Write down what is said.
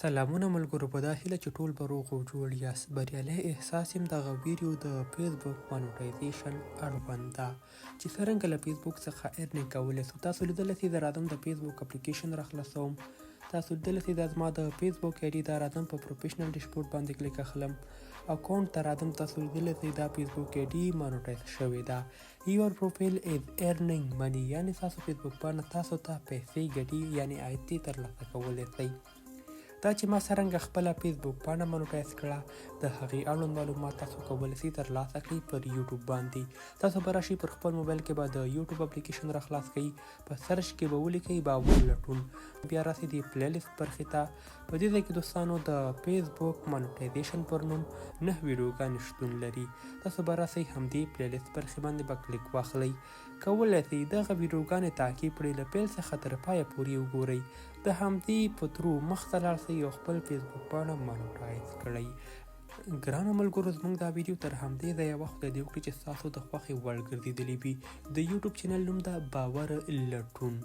سلامونه ملګرو، په دا هیله چې ټول به روغ او جوړ یاست. بریالی احساس یم دغه ویډیو د فیسبوک مونټایزیشن اړوند ده چې څرنګه له فیسبوک څخه ارنینګ کولی سو. تاسو لیدلی سئ زه راځم د فیسبوک اپلیکیشن راخلاصوم. تاسو لیدلی سئ دا زما د فیسبوک آی ډي، دا راځم په پروفیشنل ډیشبورډ باندې کلیک اخلم. اکاونټ ته راځم. تاسو لیدلی سئ دا فیسبوک آی ډي مونټایز شوې ده. یور پروفایل از ارنینګ منی، یعنې تاسو فیسبوک باندې تاسو ته پیسې ګټي، یعنې آیتي ترلاسه کولی سئ. دا چې ما څرنګه خپله فیسبوک پاڼه مونټایز کړه، د هغې اړوند معلومات تاسو کولی سئ ترلاسه کړئ پر یوټیوب باندې. تاسو به راشئ پر خپل موبایل کې به د یوټیوب اپلیکیشن راخلاص کړئ، په سرچ کې به ولیکئ باور لټون، بیا راسئ د پلی لیست برخې ته. په دې ځای کې دوستانو د فیسبوک مونټایزیشن پر نوم 9 ویډیوګانې شتون لري. تاسو به راسئ همدې پلی لیست برخې باندې به کلیک واخلئ. کولی سئ دغه ویډیوګانې تعقیب کړئ، له پیل څخه تر پایه پورې وګورئ. د همدې په ترو مخته لاړ سئ او خپل فیسبوک پاڼه مونټایز کړئ. ګرانو ملګرو، زموږ دا ویډیو تر همدې ځایه وخت خدای دې وکړي چې ستاسو د خوښې وړ ګرځېدلې وي. د یوټیوب چینل نوم ده باور لټون.